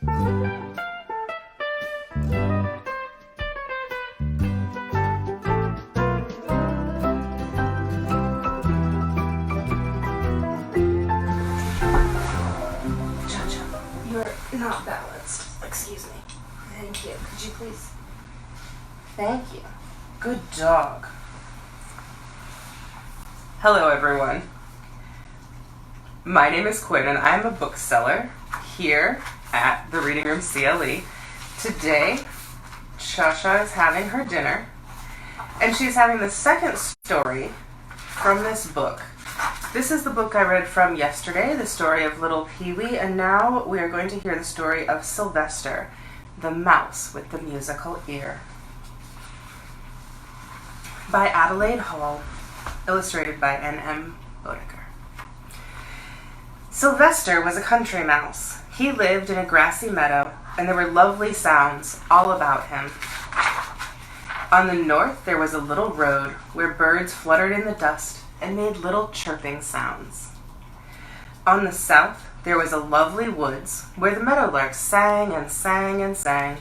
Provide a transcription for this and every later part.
You're not balanced. Excuse me. Thank you. Could you please? Thank you. Good dog. Hello, everyone. My name is Quinn, and I'm a bookseller here at the Reading Room CLE. Today, Cha-Cha is having her dinner, and she's having the second story from this book. This is the book I read from yesterday, the story of Little Pee-wee, and now we are going to hear the story of Sylvester, the mouse with the musical ear. By Adelaide Hall, illustrated by N.M. Bodecker. Sylvester was a country mouse. He lived in a grassy meadow, and there were lovely sounds all about him. On the north, there was a little road where birds fluttered in the dust and made little chirping sounds. On the south, there was a lovely woods where the meadowlarks sang and sang and sang.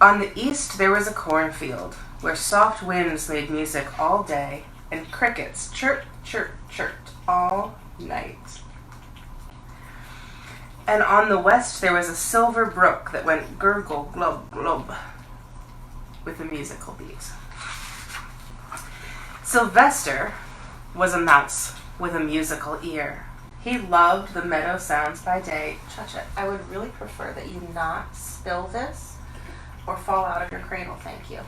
On the east, there was a cornfield where soft winds made music all day and crickets chirped, chirped, chirped all night. And on the west, there was a silver brook that went gurgle, glub, glub, with a musical beat. Sylvester was a mouse with a musical ear. He loved the meadow sounds by day. Cha-Cha, I would really prefer that you not spill this or fall out of your cradle, thank you.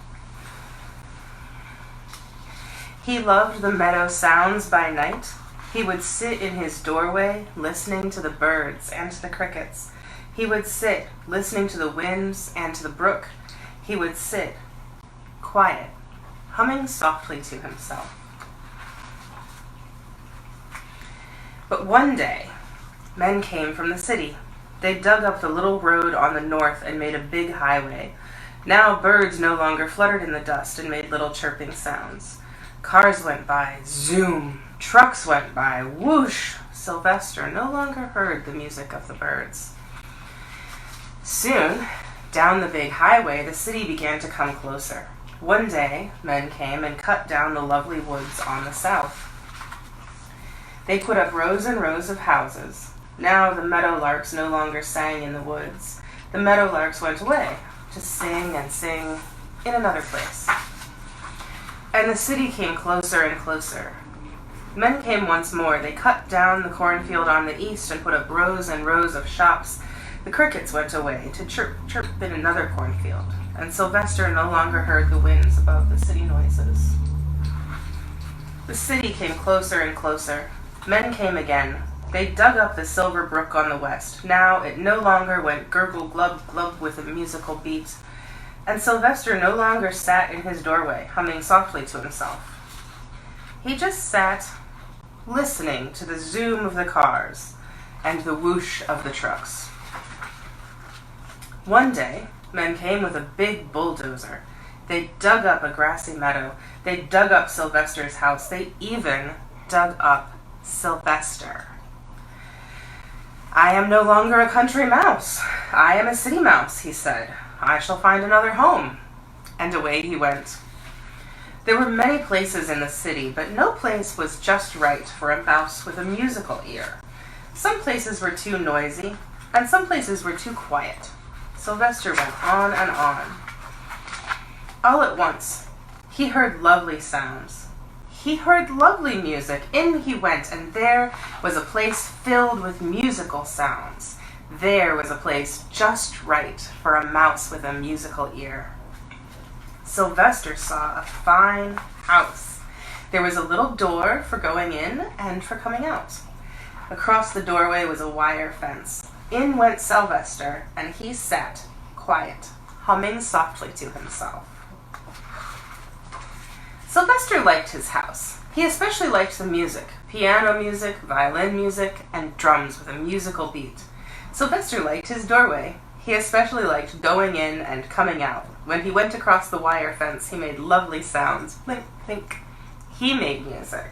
He loved the meadow sounds by night. He would sit in his doorway, listening to the birds and to the crickets. He would sit, listening to the winds and to the brook. He would sit, quiet, humming softly to himself. But one day, men came from the city. They dug up the little road on the north and made a big highway. Now birds no longer fluttered in the dust and made little chirping sounds. Cars went by, zoom. Trucks went by, whoosh. Sylvester no longer heard the music of the birds. Soon, down the big highway, the city began to come closer. One day, men came and cut down the lovely woods on the south. They put up rows and rows of houses. Now the meadowlarks no longer sang in the woods. The meadowlarks went away to sing and sing in another place. And the city came closer and closer. Men came once more. They cut down the cornfield on the east and put up rows and rows of shops. The crickets went away to chirp, chirp in another cornfield, and Sylvester no longer heard the winds above the city noises. The city came closer and closer. Men came again. They dug up the silver brook on the west. Now it no longer went gurgle, glub, glub with a musical beat, and Sylvester no longer sat in his doorway, humming softly to himself. He just sat, listening to the zoom of the cars and the whoosh of the trucks. One day, men came with a big bulldozer. They dug up a grassy meadow. They dug up Sylvester's house. They even dug up Sylvester. I am no longer a country mouse. I am a city mouse, he said. I shall find another home. And away he went. There were many places in the city, but no place was just right for a mouse with a musical ear. Some places were too noisy, and some places were too quiet. Sylvester went on and on. All at once, he heard lovely sounds. He heard lovely music. In he went, and there was a place filled with musical sounds. There was a place just right for a mouse with a musical ear. Sylvester saw a fine house. There was a little door for going in and for coming out. Across the doorway was a wire fence. In went Sylvester, and he sat, quiet, humming softly to himself. Sylvester liked his house. He especially liked the music, piano music, violin music, and drums with a musical beat. Sylvester liked his doorway. He especially liked going in and coming out. When he went across the wire fence, he made lovely sounds. Clink, clink. He made music.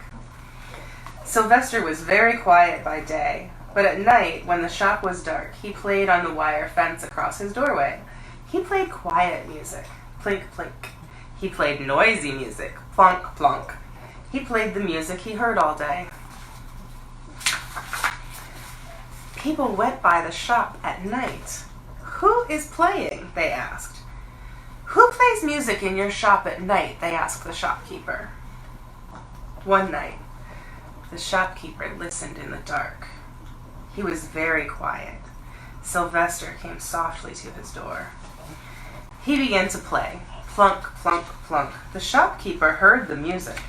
Sylvester was very quiet by day. But at night, when the shop was dark, he played on the wire fence across his doorway. He played quiet music, plink, plink. He played noisy music, plonk, plonk. He played the music he heard all day. People went by the shop at night. "Who is playing?" they asked. "Who plays music in your shop at night?" they asked the shopkeeper. One night, the shopkeeper listened in the dark. He was very quiet. Sylvester came softly to his door. He began to play, plunk, plunk, plunk. The shopkeeper heard the music.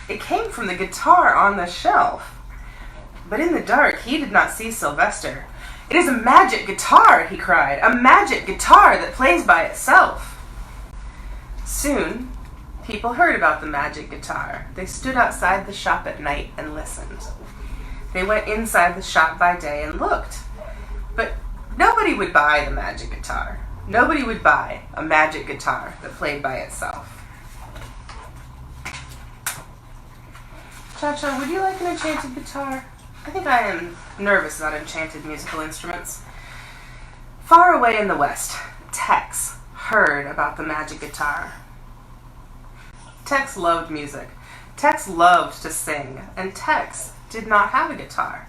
It came from the guitar on the shelf. But in the dark, he did not see Sylvester. "It is a magic guitar," he cried, "a magic guitar that plays by itself." Soon, people heard about the magic guitar. They stood outside the shop at night and listened. They went inside the shop by day and looked. But nobody would buy the magic guitar. Nobody would buy a magic guitar that played by itself. Cha-Cha, would you like an enchanted guitar? I think I am nervous about enchanted musical instruments. Far away in the west, Tex heard about the magic guitar. Tex loved music. Tex loved to sing, and Tex did not have a guitar.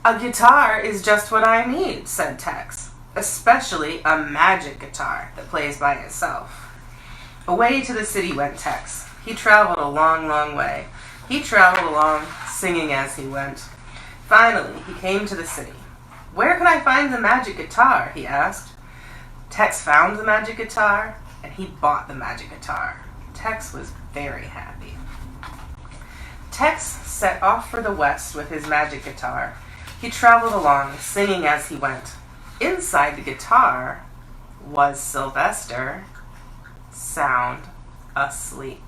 "A guitar is just what I need," said Tex, "especially a magic guitar that plays by itself." Away to the city went Tex. He traveled a long, long way. He traveled along, singing as he went. Finally, he came to the city. "Where can I find the magic guitar?" he asked. Tex found the magic guitar, and he bought the magic guitar. Tex was very happy. Tex set off for the west with his magic guitar. He traveled along, singing as he went. Inside the guitar was Sylvester, sound asleep.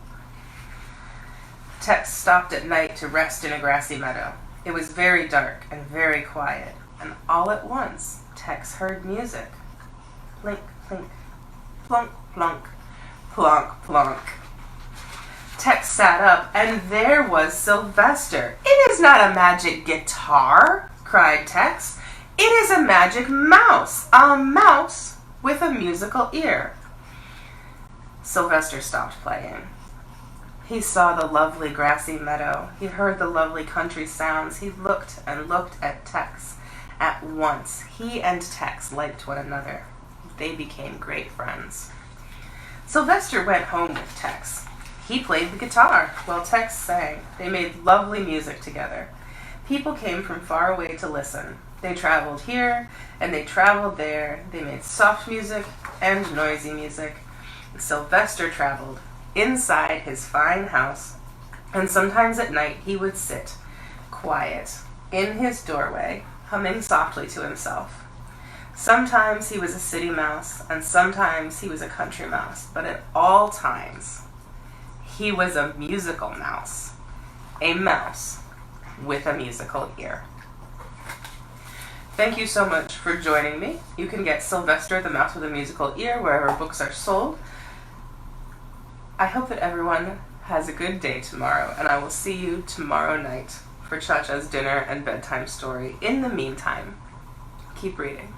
Tex stopped at night to rest in a grassy meadow. It was very dark and very quiet, and all at once Tex heard music. Plink, plink, plunk, plunk, plonk, plonk. Tex sat up, and there was Sylvester. "It is not a magic guitar," cried Tex. "It is a magic mouse, a mouse with a musical ear." Sylvester stopped playing. He saw the lovely grassy meadow. He heard the lovely country sounds. He looked and looked at Tex. At once, he and Tex liked one another. They became great friends. Sylvester went home with Tex. He played the guitar while Tex sang. They made lovely music together. People came from far away to listen. They traveled here and they traveled there. They made soft music and noisy music. And Sylvester traveled inside his fine house, and sometimes at night he would sit quiet in his doorway, humming softly to himself. Sometimes he was a city mouse, and sometimes he was a country mouse, but at all times he was a musical mouse, a mouse with a musical ear. Thank you so much for joining me. You can get Sylvester the Mouse with a Musical Ear wherever books are sold. I hope that everyone has a good day tomorrow, and I will see you tomorrow night for Cha-Cha's dinner and bedtime story. In the meantime, keep reading.